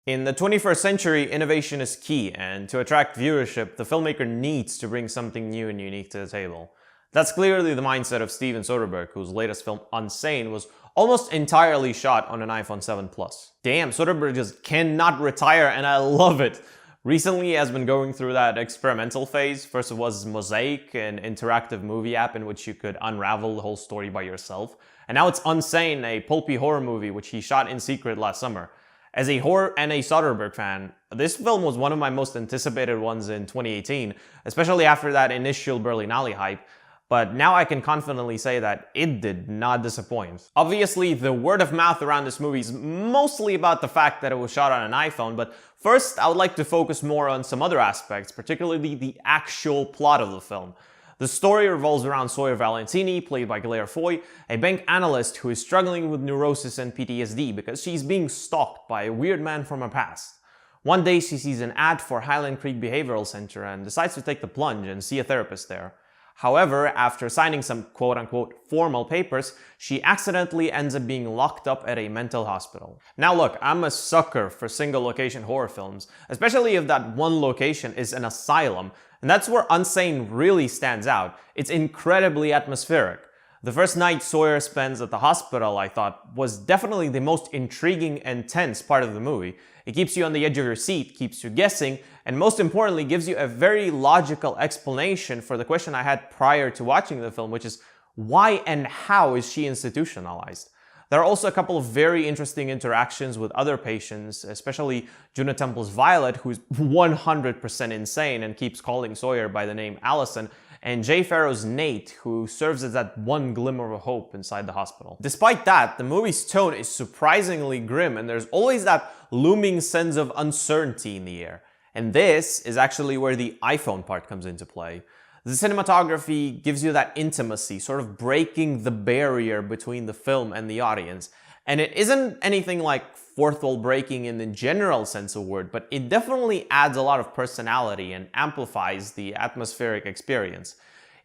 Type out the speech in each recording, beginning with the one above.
In the 21st century, innovation is key, and to attract viewership, the filmmaker needs to bring something new and unique to the table. That's clearly the mindset of Steven Soderbergh, whose latest film, Unsane, was almost entirely shot on an iPhone 7 Plus. Damn, Soderbergh just cannot retire, and I love it! Recently, he has been going through that experimental phase. First it was Mosaic, an interactive movie app in which you could unravel the whole story by yourself. And now it's Unsane, a pulpy horror movie which he shot in secret last summer. As a horror and a Soderbergh fan, this film was one of my most anticipated ones in 2018, especially after that initial Berlinale hype. But now I can confidently say that it did not disappoint. Obviously, the word of mouth around this movie is mostly about the fact that it was shot on an iPhone, but first I would like to focus more on some other aspects, particularly the actual plot of the film. The story revolves around Sawyer Valentini, played by Claire Foy, a bank analyst who is struggling with neurosis and PTSD because she's being stalked by a weird man from her past. One day she sees an ad for Highland Creek Behavioral Center and decides to take the plunge and see a therapist there. However, after signing some quote-unquote formal papers, she accidentally ends up being locked up at a mental hospital. Now look, I'm a sucker for single-location horror films, especially if that one location is an asylum, and that's where Unsane really stands out. It's incredibly atmospheric. The first night Sawyer spends at the hospital, I thought, was definitely the most intriguing and tense part of the movie. It keeps you on the edge of your seat, keeps you guessing, and most importantly gives you a very logical explanation for the question I had prior to watching the film, which is why and how is she institutionalized? There are also a couple of very interesting interactions with other patients, especially Juno Temple's Violet, who's 100% insane and keeps calling Sawyer by the name Allison, and Jay Pharoah's Nate, who serves as that one glimmer of hope inside the hospital. Despite that, the movie's tone is surprisingly grim, and there's always that looming sense of uncertainty in the air. And this is actually where the iPhone part comes into play. The cinematography gives you that intimacy, sort of breaking the barrier between the film and the audience. And it isn't anything like fourth wall breaking in the general sense of word, but it definitely adds a lot of personality and amplifies the atmospheric experience.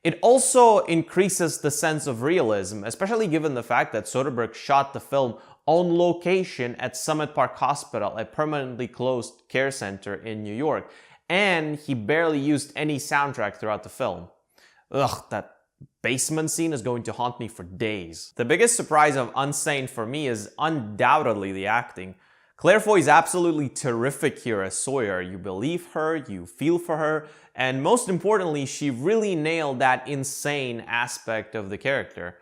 It also increases the sense of realism, especially given the fact that Soderbergh shot the film on location at Summit Park Hospital, a permanently closed care center in New York, and he barely used any soundtrack throughout the film. Ugh, that basement scene is going to haunt me for days. The biggest surprise of Unsane for me is undoubtedly the acting. Claire Foy is absolutely terrific here as Sawyer. You believe her, you feel for her, and most importantly, she really nailed that insane aspect of the character.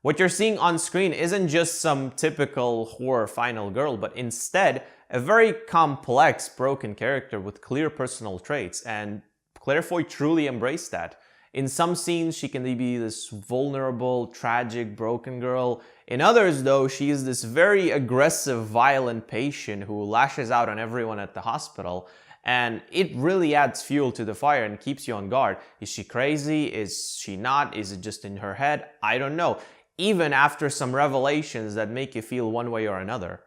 What you're seeing on screen isn't just some typical horror final girl, but instead a very complex, broken character with clear personal traits, and Claire Foy truly embraced that. In some scenes, she can be this vulnerable, tragic, broken girl. In others, though, she is this very aggressive, violent patient who lashes out on everyone at the hospital. And it really adds fuel to the fire and keeps you on guard. Is she crazy? Is she not? Is it just in her head? I don't know. Even after some revelations that make you feel one way or another.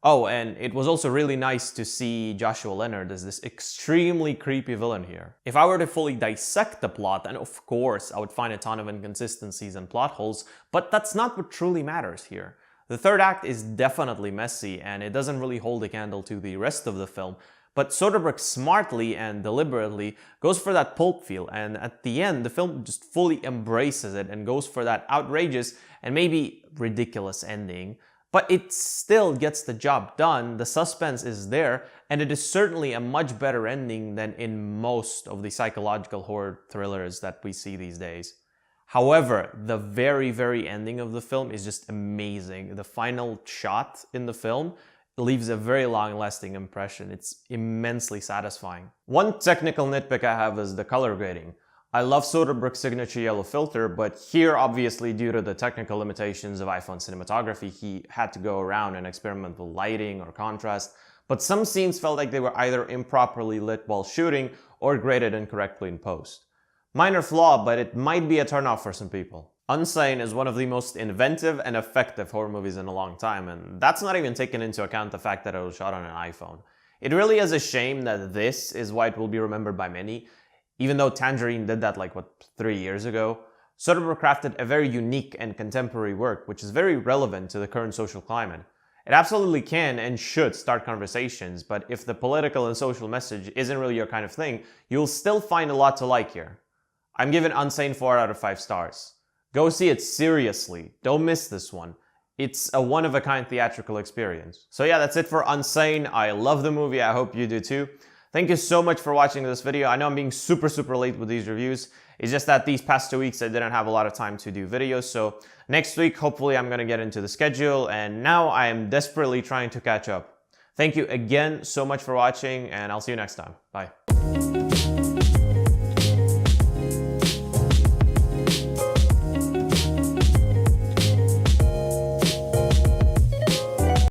Oh, and it was also really nice to see Joshua Leonard as this extremely creepy villain here. If I were to fully dissect the plot, then of course I would find a ton of inconsistencies and plot holes, but that's not what truly matters here. The third act is definitely messy, and it doesn't really hold a candle to the rest of the film, but Soderbergh smartly and deliberately goes for that pulp feel, and at the end the film just fully embraces it and goes for that outrageous and maybe ridiculous ending. But it still gets the job done, the suspense is there, and it is certainly a much better ending than in most of the psychological horror thrillers that we see these days. However, the very ending of the film is just amazing. The final shot in the film leaves a very long-lasting impression. It's immensely satisfying. One technical nitpick I have is the color grading. I love Soderbergh's signature yellow filter, but here, obviously, due to the technical limitations of iPhone cinematography, he had to go around and experiment with lighting or contrast, but some scenes felt like they were either improperly lit while shooting or graded incorrectly in post. Minor flaw, but it might be a turnoff for some people. Unsane is one of the most inventive and effective horror movies in a long time, and that's not even taking into account the fact that it was shot on an iPhone. It really is a shame that this is why it will be remembered by many. Even though Tangerine did that 3 years ago, Soderbergh crafted a very unique and contemporary work which is very relevant to the current social climate. It absolutely can and should start conversations, but if the political and social message isn't really your kind of thing, you'll still find a lot to like here. I'm giving Unsane 4 out of 5 stars. Go see it seriously. Don't miss this one. It's a one-of-a-kind theatrical experience. So yeah, that's it for Unsane. I love the movie. I hope you do too. Thank you so much for watching this video. I know I'm being super late with these reviews. It's just that these past 2 weeks I didn't have a lot of time to do videos. So next week, hopefully I'm gonna get into the schedule, and now I am desperately trying to catch up. Thank you again so much for watching, and I'll see you next time. Bye.